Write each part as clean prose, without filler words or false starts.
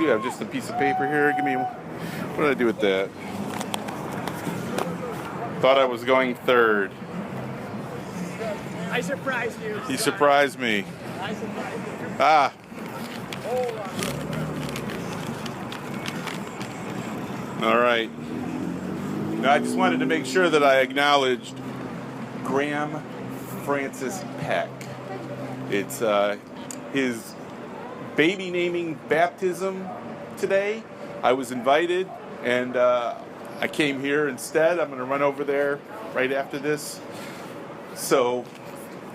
do have just a piece of paper here. Give me, what did I do with that? Thought I was going third. I surprised you. He surprised me. I surprised you. Ah. All right. Now, I just wanted to make sure that I acknowledged Graham Francis Peck. It's his baby naming baptism today. I was invited, and I came here instead. I'm going to run over there right after this. So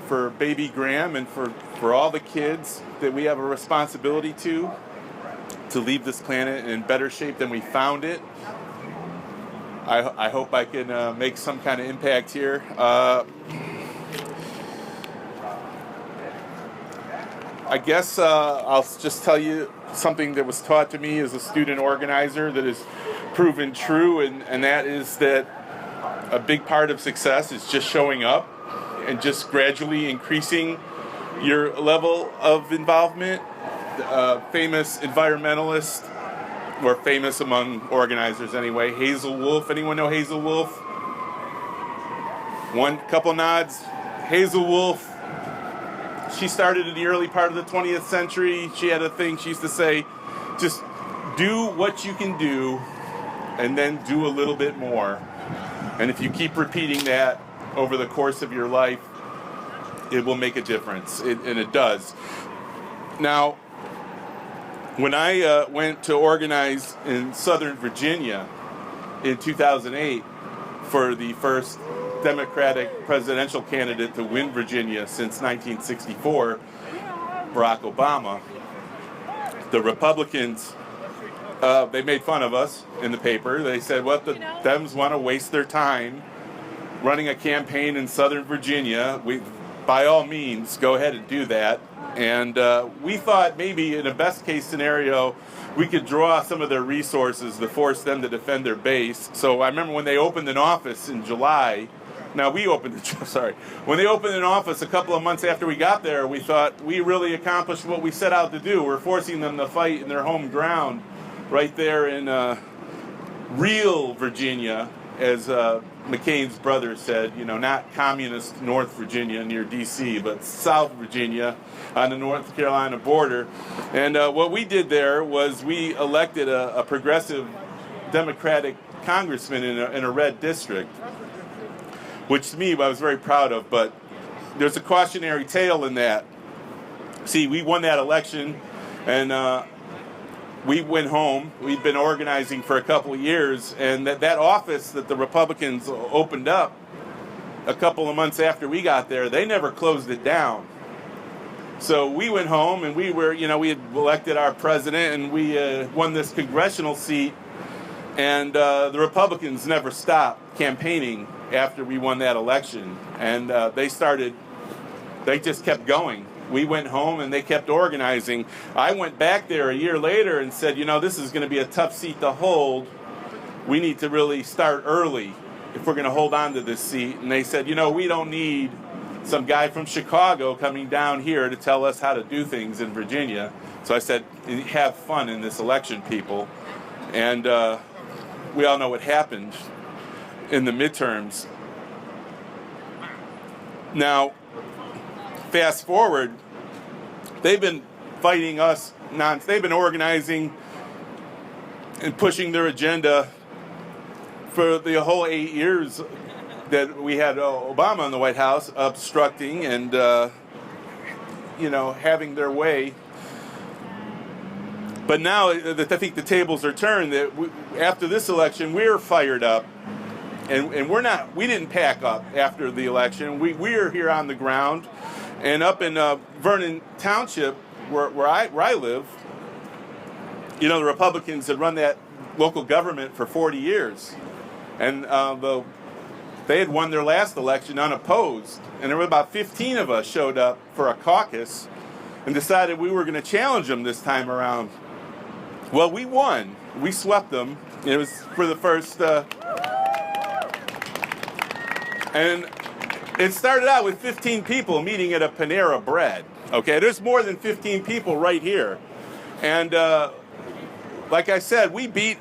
for baby Graham and for all the kids that we have a responsibility to leave this planet in better shape than we found it, I hope I can make some kind of impact here. I guess I'll just tell you something that was taught to me as a student organizer that is proven true, and that is that a big part of success is just showing up and just gradually increasing your level of involvement. Famous environmentalist, or famous among organizers anyway, Hazel Wolf. Anyone know Hazel Wolf? One couple nods. Hazel Wolf. She started in the early part of the 20th century. She had a thing she used to say, just do what you can do and then do a little bit more. And if you keep repeating that over the course of your life, it will make a difference, and it does. Now, when I went to organize in Southern Virginia in 2008 for the first Democratic presidential candidate to win Virginia since 1964, Barack Obama, the Republicans, they made fun of us in the paper. They said, well, the Dems want to waste their time running a campaign in Southern Virginia. By all means, go ahead and do that. And we thought maybe in a best case scenario, we could draw some of their resources to force them to defend their base. So I remember when they opened an office in July. Now when they opened an office a couple of months after we got there, we thought we really accomplished what we set out to do. We're forcing them to fight in their home ground right there in real Virginia, as McCain's brother said, not communist North Virginia near D.C., but South Virginia on the North Carolina border. And what we did there was we elected a progressive Democratic congressman in a red district, which to me I was very proud of, but there's a cautionary tale in that. See, we won that election, and we went home. We'd been organizing for a couple of years, and that office that the Republicans opened up a couple of months after we got there, they never closed it down. So we went home, and we had elected our president, and we won this congressional seat, and the Republicans never stopped campaigning after we won that election, and they just kept going. We went home and they kept organizing. I went back there a year later and said, this is going to be a tough seat to hold. We need to really start early if we're going to hold on to this seat. And they said, we don't need some guy from Chicago coming down here to tell us how to do things in Virginia. So I said, have fun in this election, people. And we all know what happened in the midterms. Now, fast forward, they've been fighting us they've been organizing and pushing their agenda for the whole 8 years that we had Obama in the White House, obstructing and having their way. But now I think the tables are turned. That after this election, we're fired up. And we didn't pack up after the election. We're here on the ground. And up in Vernon Township, where I live, the Republicans had run that local government for 40 years. And they had won their last election unopposed. And there were about 15 of us showed up for a caucus and decided we were going to challenge them this time around. Well, we won. We swept them. It was for the first... And it started out with 15 people meeting at a Panera Bread. Okay, there's more than 15 people right here. And like I said, we beat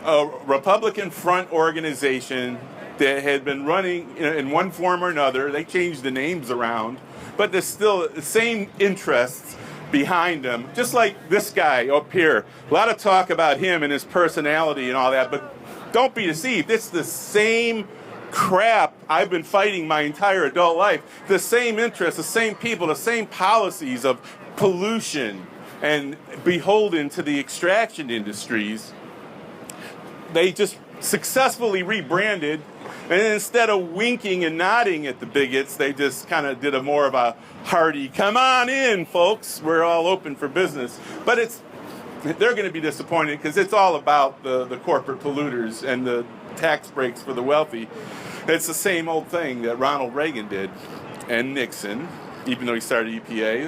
a Republican front organization that had been running in one form or another. They changed the names around, but there's still the same interests behind them. Just like this guy up here. A lot of talk about him and his personality and all that, but don't be deceived. It's the same crap I've been fighting my entire adult life. The same interests, the same people, the same policies of pollution and beholden to the extraction industries. They just successfully rebranded, and instead of winking and nodding at the bigots, they just kind of did a more of a hearty, come on in, folks, we're all open for business. But they're going to be disappointed because it's all about the corporate polluters and the tax breaks for the wealthy. It's the same old thing that Ronald Reagan did, and Nixon, even though he started EPA.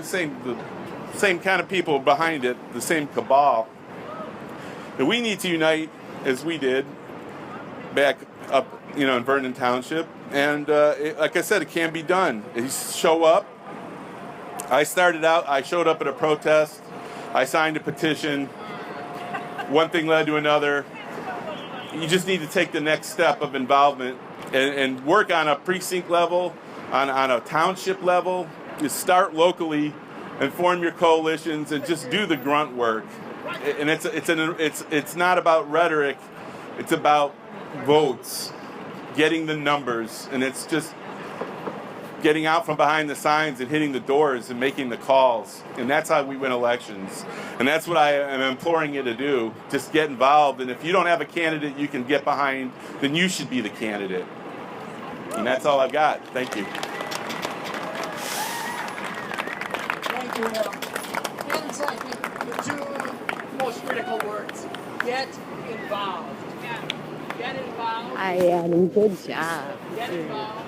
The same kind of people behind it, the same cabal. And we need to unite as we did back up, in Vernon Township. And like I said, it can be done. You show up. I showed up at a protest. I signed a petition. One thing led to another. You just need to take the next step of involvement and work on a precinct level, on a township level. You start locally and form your coalitions and just do the grunt work. And it's not about rhetoric. It's about votes, getting the numbers, and it's just getting out from behind the signs and hitting the doors and making the calls. And that's how we win elections. And that's what I am imploring you to do. Just get involved. And if you don't have a candidate you can get behind, then you should be the candidate. And that's all I've got. Thank you. Thank you, Adam. Hence, I think the two most critical words: get involved. Get involved. Hi, Adam. Good job. Get involved.